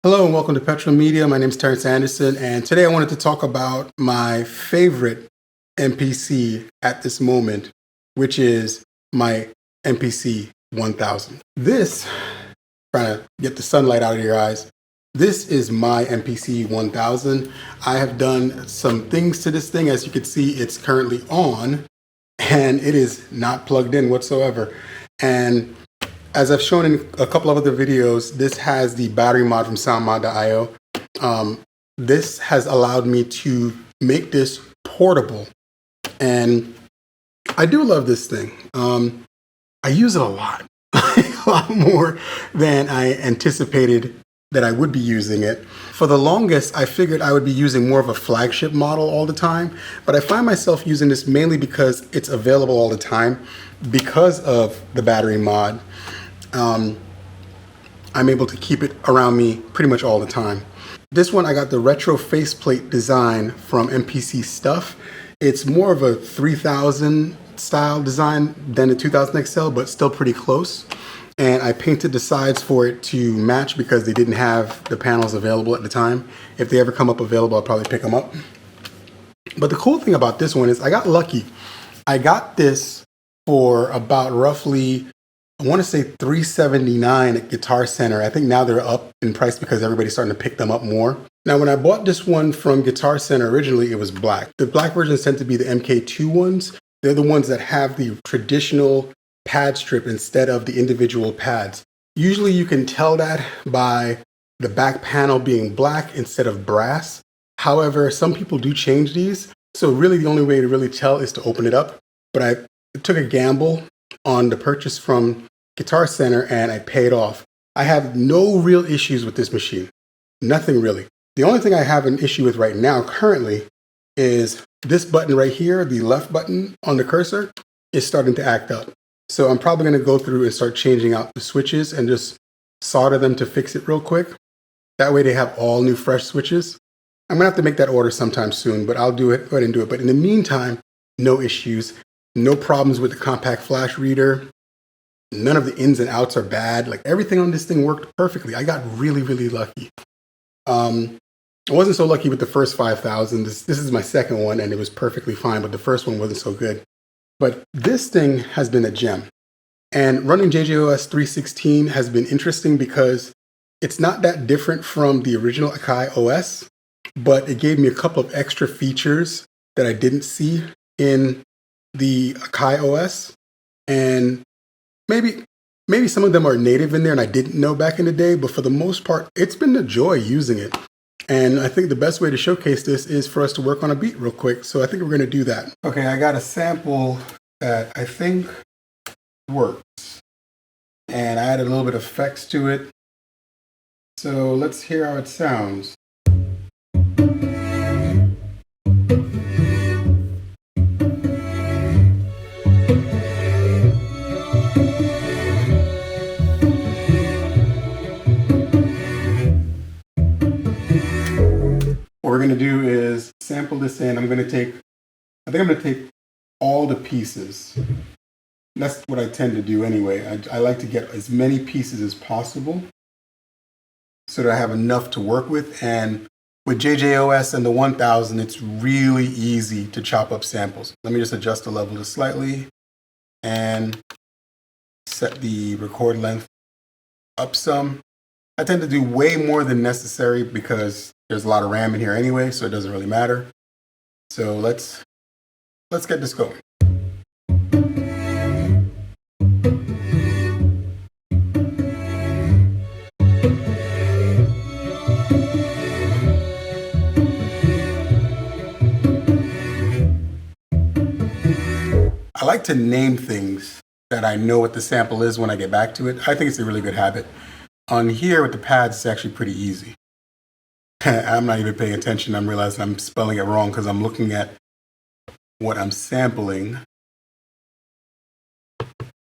Hello and welcome to Petrol Media. My name is Terrence Anderson, and today I wanted to talk about my favorite MPC at this moment, which is my MPC 1000. Trying to get the sunlight out of your eyes, this is my MPC 1000. I have done some things to this thing. As you can see, it's currently on, and it is not plugged in whatsoever. And as I've shown in a couple of other videos, this has the battery mod from soundmod.io. This has allowed me to make this portable, and I do love this thing. I use it a lot, a lot more than I anticipated that I would be using it. For the longest, I figured I would be using more of a flagship model all the time, but I find myself using this mainly because it's available all the time because of the battery mod. I'm able to keep it around me pretty much all the time. This one, I got the retro faceplate design from MPC Stuff. It's more of a 3000 style design than a 2000 XL, but still pretty close. And I painted the sides for it to match because they didn't have the panels available at the time. If they ever come up available, I'll probably pick them up. But the cool thing about this one is I got lucky. I got this for about roughly, I want to say $379 at Guitar Center. I think now they're up in price because everybody's starting to pick them up more. Now, when I bought this one from Guitar Center, originally it was black. The black versions tend to be the MK2 ones. They're the ones that have the traditional pad strip instead of the individual pads. Usually you can tell that by the back panel being black instead of brass. However, some people do change these. So really the only way to really tell is to open it up. But I took a gamble on the purchase from Guitar Center and I paid off. I have no real issues with this machine. Nothing really. The only thing I have an issue with right now currently is this button right here, the left button on the cursor, is starting to act up. So I'm probably going to go through and start changing out the switches and just solder them to fix it real quick. That way they have all new fresh switches. I'm going to have to make that order sometime soon, but I'll do it, go ahead and do it. But in the meantime, no issues. No problems with the compact flash reader. None of the ins and outs are bad. Like everything on this thing worked perfectly. I got really, really lucky. I wasn't so lucky with the first 5000. This is my second one and it was perfectly fine, but the first one wasn't so good. But this thing has been a gem. And running JJOS 316 has been interesting because it's not that different from the original Akai OS, but it gave me a couple of extra features that I didn't see in the Akai OS, and maybe some of them are native in there and I didn't know back in the day, but for the most part, it's been a joy using it. And I think the best way to showcase this is for us to work on a beat real quick. So I think we're going to do that. Okay, I got a sample that I think works. And I added a little bit of effects to it. So let's hear how it sounds. What we're going to do is sample this in. I think I'm going to take all the pieces. That's what I tend to do anyway. I like to get as many pieces as possible so that I have enough to work with. And with JJOS and the 1000, it's really easy to chop up samples. Let me just adjust the level just slightly and set the record length up some. I tend to do way more than necessary because there's a lot of RAM in here anyway, so it doesn't really matter. So let's get this going. I like to name things that I know what the sample is when I get back to it. I think it's a really good habit. On here with the pads, it's actually pretty easy. I'm not even paying attention. I'm realizing I'm spelling it wrong because I'm looking at what I'm sampling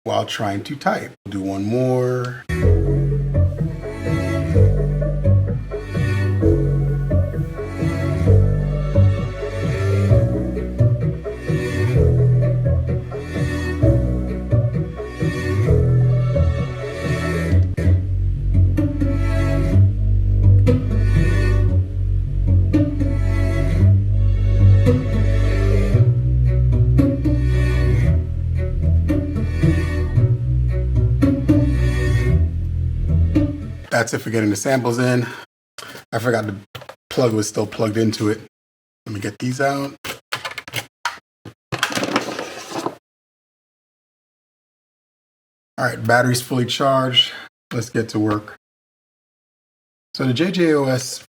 while trying to type. Do one more. that's it for getting the samples in. I forgot the plug was still plugged into it. Let me get these out. All right, battery's fully charged. Let's get to work. So the JJOS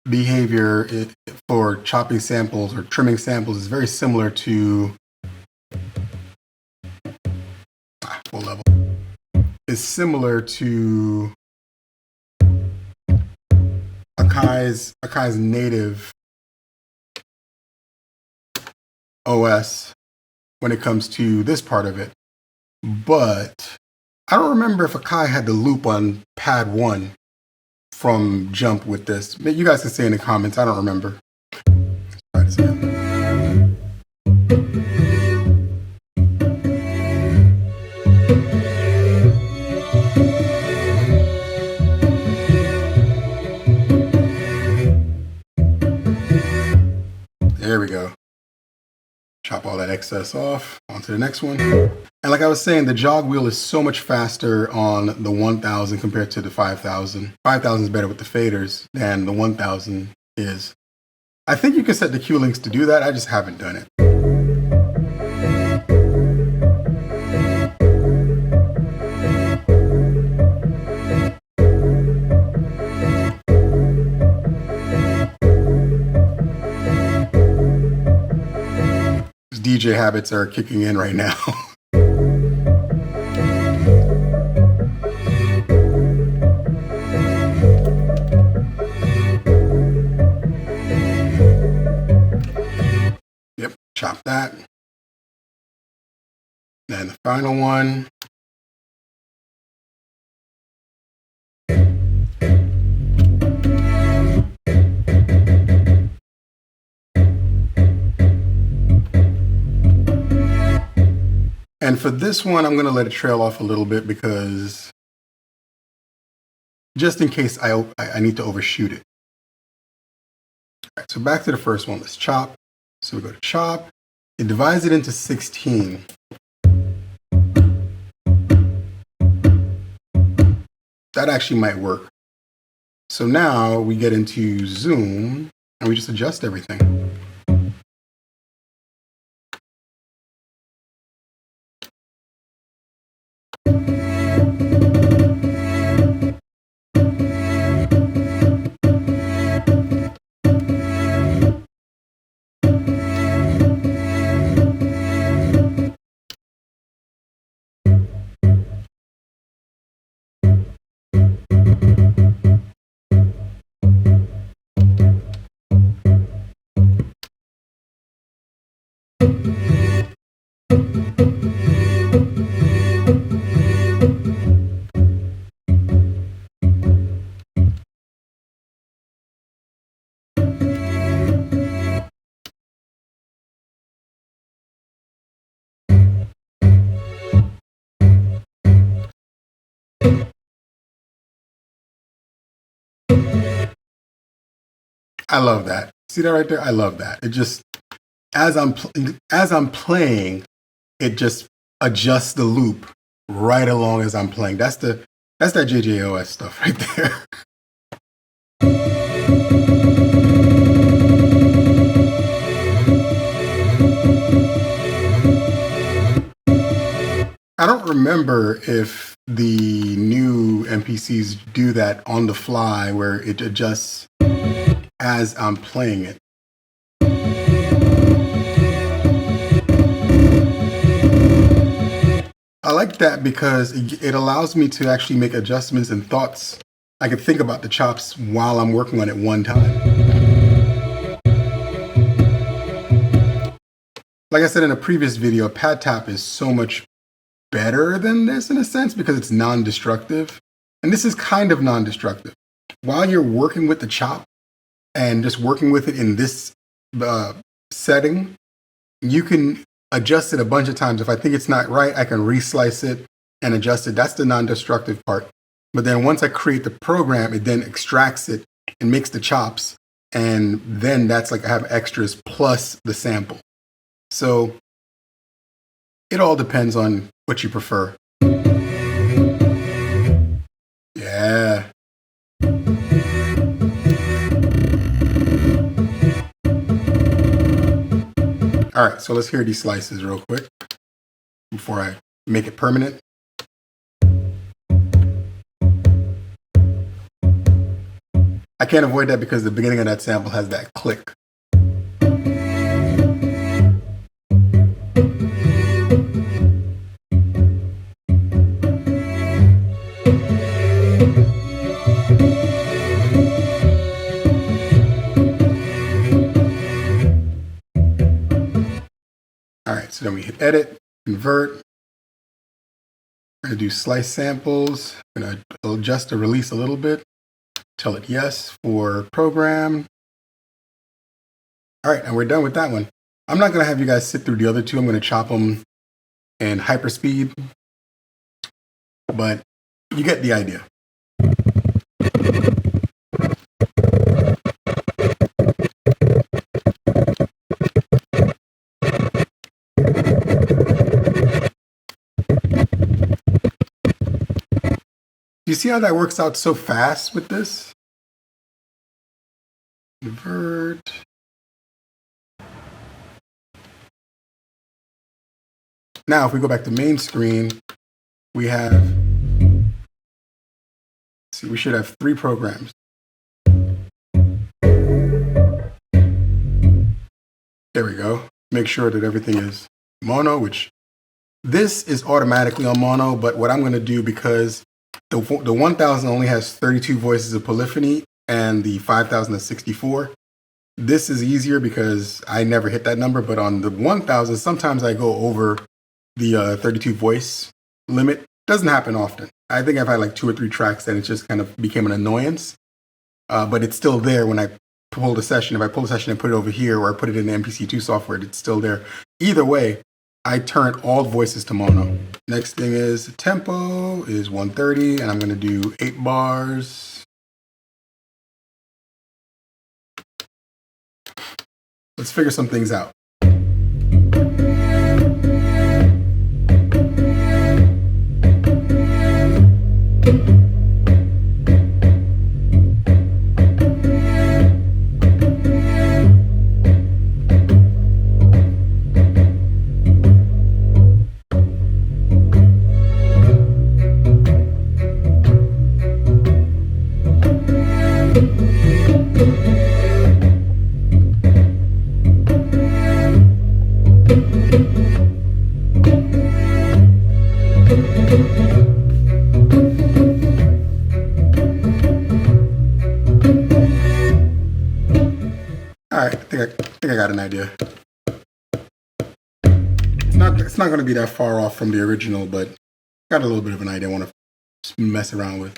behavior for chopping samples or trimming samples is very similar to full level. Is similar to Akai's native OS when it comes to this part of it. But I don't remember if Akai had the loop on pad 1 from jump with this. You guys can say in the comments, I don't remember. Let's try this again. There we go. Chop all that excess off. Onto the next one. And like I was saying, the jog wheel is so much faster on the 1000 compared to the 5000. 5000 is better with the faders than the 1000 is. I think you can set the Q links to do that. I just haven't done it. DJ habits are kicking in right now. Yep, chop that. And the final one. And for this one, I'm going to let it trail off a little bit because just in case I need to overshoot it. All right, so back to the first one. Let's chop. So we go to chop. It divides it into 16. That actually might work. So now we get into zoom and we just adjust everything. I love that. See that right there? I love that. It just, as I'm playing, it just adjusts the loop right along as I'm playing. That's that JJOS stuff right there. I don't remember if the new MPCs do that on the fly where it adjusts as I'm playing it. I like that because it allows me to actually make adjustments and thoughts. I can think about the chops while I'm working on it one time. Like I said in a previous video, pad tap is so much better than this in a sense because it's non-destructive. And this is kind of non-destructive. While you're working with the chop and just working with it in this setting, you can adjust it a bunch of times. If I think it's not right, I can reslice it and adjust it. That's the non-destructive part. But then once I create the program, it then extracts it and makes the chops. And then that's like I have extras plus the sample. So it all depends on what you prefer. Yeah. All right, so let's hear these slices real quick before I make it permanent. I can't avoid that because the beginning of that sample has that click. All right, so then we hit edit, convert. I'm gonna do slice samples. I'm gonna adjust the release a little bit. Tell it yes for program. All right, and we're done with that one. I'm not gonna have you guys sit through the other two. I'm gonna chop them in hyperspeed, but you get the idea. You see how that works out so fast with this? Convert. Now, if we go back to main screen, we have, see, we should have 3 programs. There we go. Make sure that everything is mono, which this is automatically on mono, but what I'm going to do, because the 1000 only has 32 voices of polyphony and the 5000 is 64. This is easier because I never hit that number, but on the 1000, sometimes I go over the 32 voice limit. Doesn't happen often. I think I've had like 2 or 3 tracks that it just kind of became an annoyance, but it's still there when I pull the session. If I pull the session and put it over here, or I put it in the MPC2 software, it's still there. Either way, I turn all voices to mono. Next thing is tempo is 130, and I'm going to do 8 bars. Let's figure some things out. All right, I think I got an idea. It's not going to be that far off from the original, but got a little bit of an idea I want to mess around with.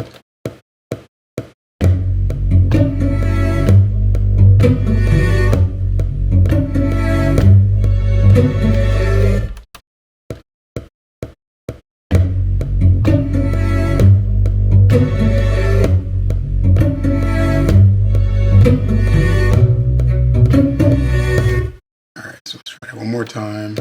So let's try it one more time.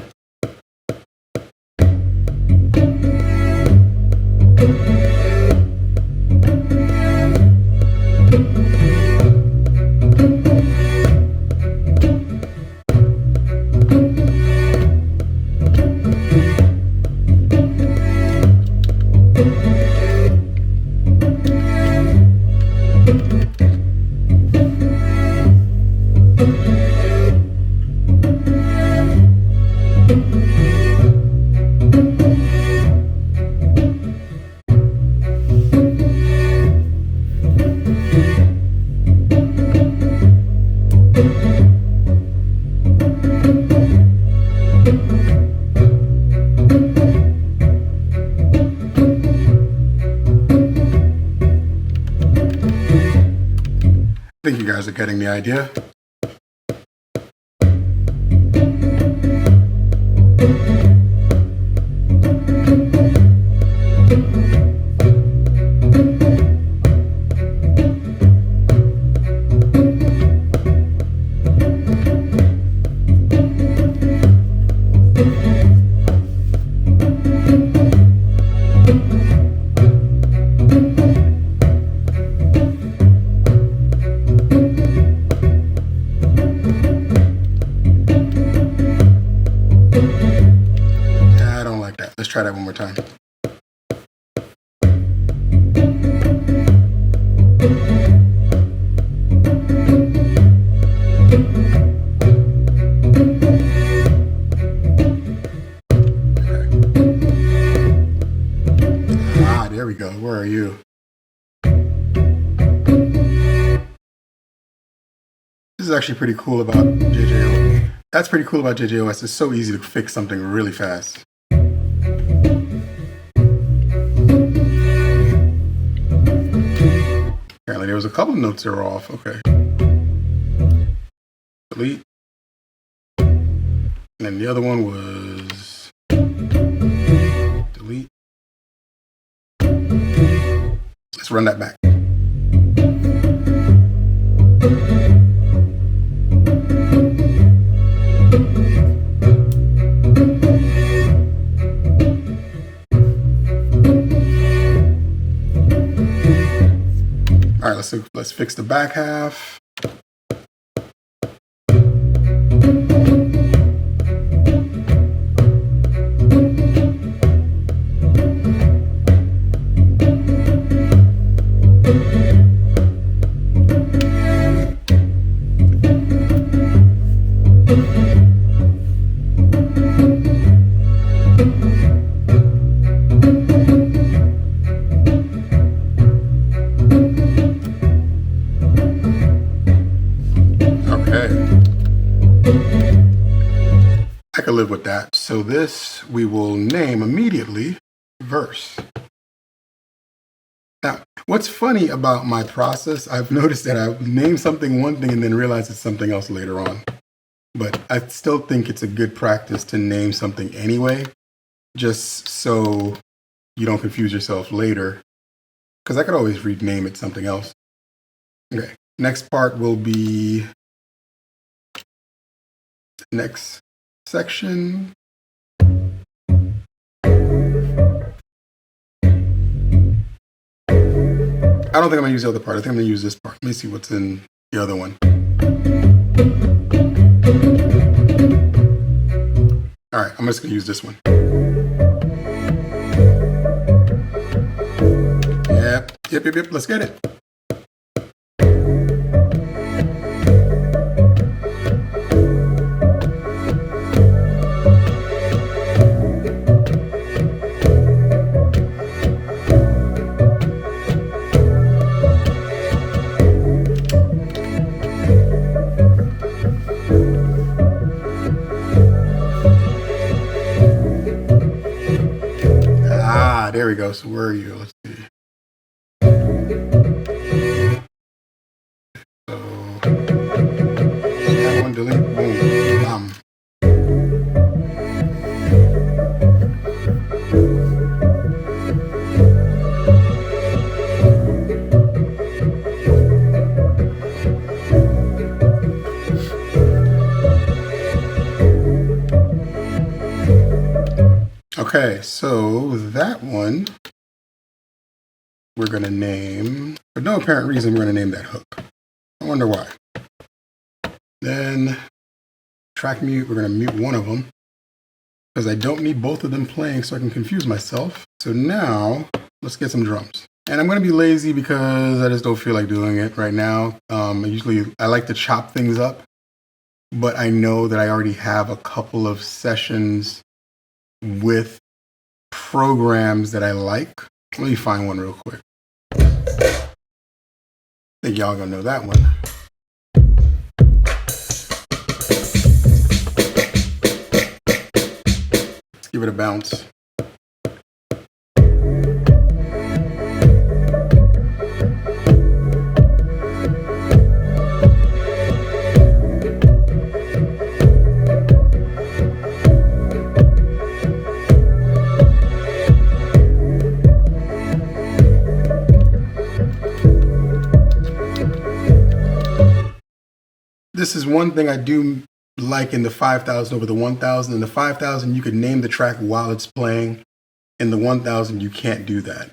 I think you guys are getting the idea. try that one more time. There we go. Where are you? This is actually pretty cool about JJOS. That's pretty cool about JJOS. It's so easy to fix something really fast. Apparently there was a couple of notes that were off. Okay. Delete. And then the other one was delete. Let's run that back. All right, let's fix the back half. I could live with that. So this we will name immediately verse. Now, what's funny about my process, I've noticed that I name something one thing and then realize it's something else later on. But I still think it's a good practice to name something anyway, just so you don't confuse yourself later, because I could always rename it something else. Okay, next part will be next section. I don't think I'm gonna use the other part. I think I'm gonna use this part. Let me see what's in the other one. All right, I'm just gonna use this one. Yep, let's get it. There we go. So where are you? Let's see. So that one, delete, boom, Okay, so that one we're going to name, for no apparent reason, we're going to name that hook. I wonder why. Then track mute, we're going to mute one of them because I don't need both of them playing so I can confuse myself. So now let's get some drums. And I'm going to be lazy because I just don't feel like doing it right now. I like to chop things up, but I know that I already have a couple of sessions with programs that I like. Let me find one real quick. I think y'all gonna know that one. Let's give it a bounce. This is one thing I do like in the 5,000 over the 1,000. In the 5,000, you could name the track while it's playing. In the 1,000, you can't do that.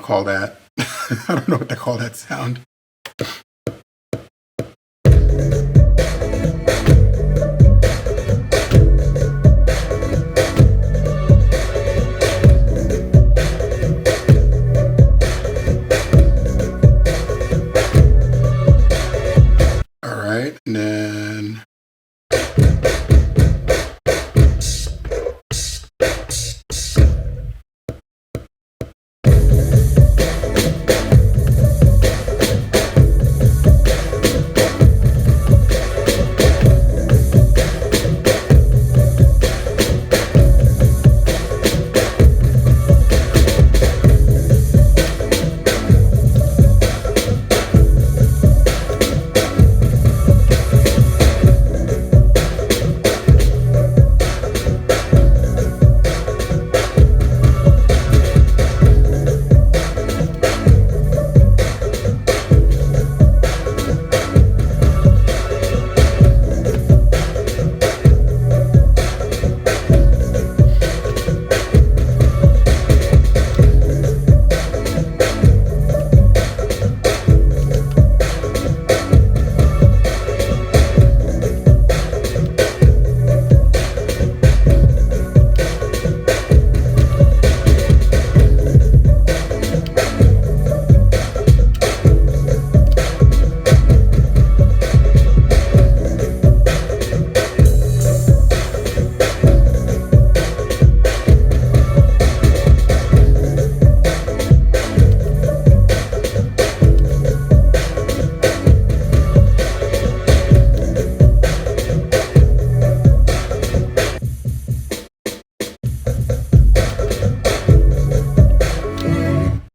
call that. I don't know what they call that sound. All right, and then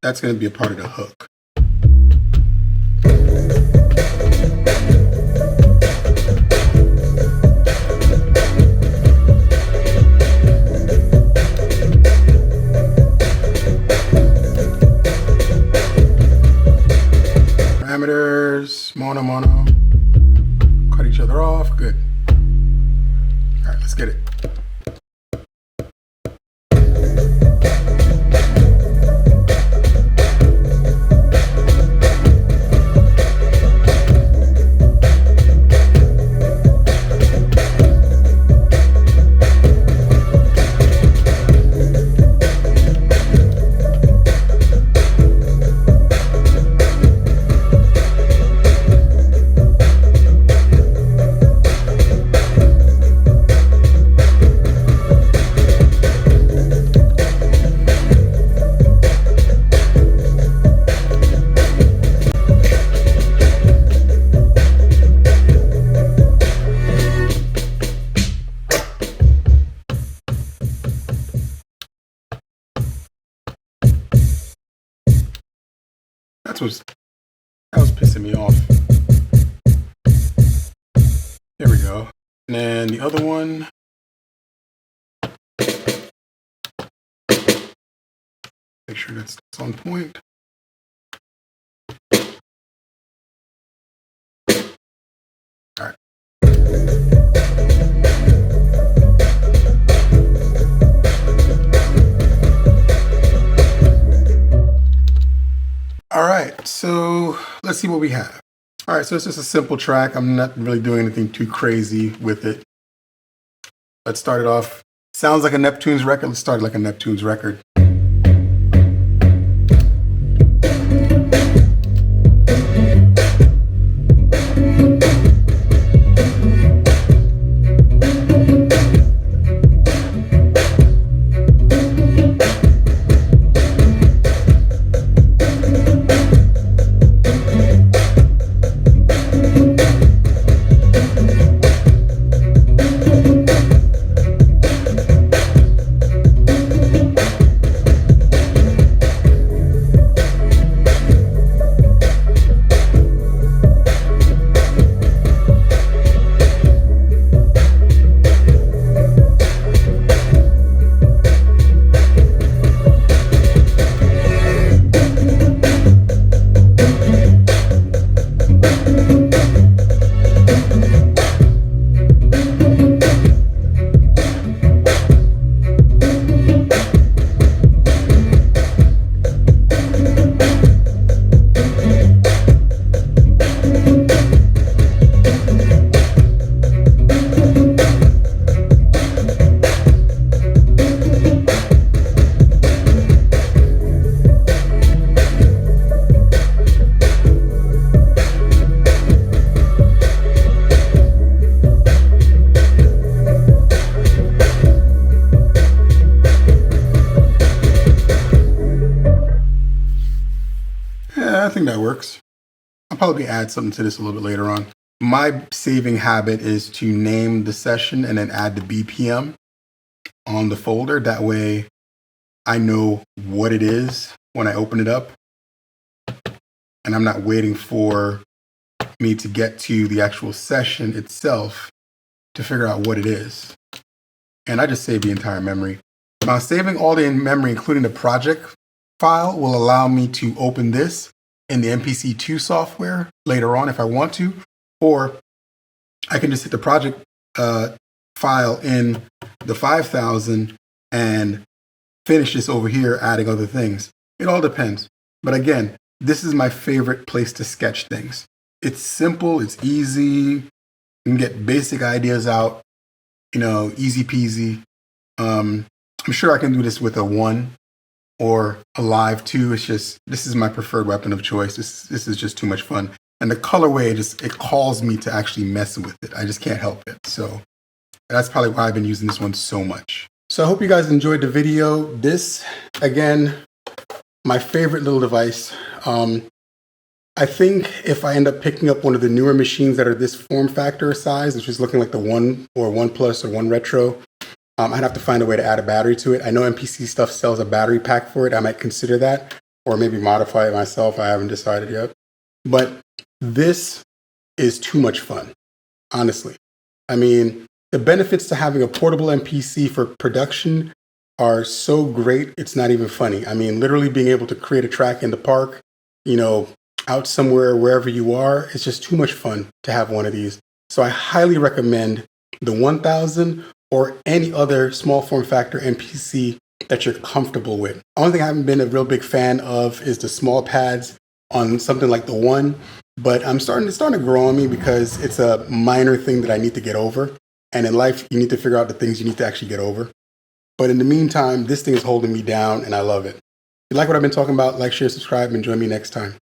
that's going to be a part of the hook. Parameters, mono, cut each other off, good. All right, let's get it. That was pissing me off. There we go. And then the other one. Make sure that's on point. All right. All right, so let's see what we have. All right, so it's just a simple track. I'm not really doing anything too crazy with it. Let's start it off. Sounds like a Neptune's record. Let's start it like a Neptune's record. I think that works. I'll probably add something to this a little bit later on. My saving habit is to name the session and then add the BPM on the folder. That way I know what it is when I open it up, and I'm not waiting for me to get to the actual session itself to figure out what it is. And I just save the entire memory. Now, saving all the memory, including the project file, will allow me to open this in the MPC2 software later on if I want to, or I can just hit the project file in the 5000 and finish this over here, adding other things. It all depends. But again, this is my favorite place to sketch things. It's simple, it's easy, you can get basic ideas out, easy peasy. I'm sure I can do this with a 1 or a Live 2. It's just, this is my preferred weapon of choice. This is just too much fun. And the colorway, it calls me to actually mess with it. I just can't help it. So that's probably why I've been using this one so much. So I hope you guys enjoyed the video. This, again, my favorite little device. I think if I end up picking up one of the newer machines that are this form factor size, which is looking like the 1 or 1 Plus or 1 Retro, I'd have to find a way to add a battery to it. I know MPC stuff sells a battery pack for it. I might consider that, or maybe modify it myself. I haven't decided yet. But this is too much fun, honestly. I mean, the benefits to having a portable MPC for production are so great, it's not even funny. I mean, literally being able to create a track in the park, out somewhere, wherever you are, it's just too much fun to have one of these. So I highly recommend the 1000 or any other small form factor MPC that you're comfortable with. Only thing I haven't been a real big fan of is the small pads on something like the 1, but it's starting to grow on me because it's a minor thing that I need to get over. And in life, you need to figure out the things you need to actually get over. But in the meantime, this thing is holding me down and I love it. If you like what I've been talking about, like, share, subscribe, and join me next time.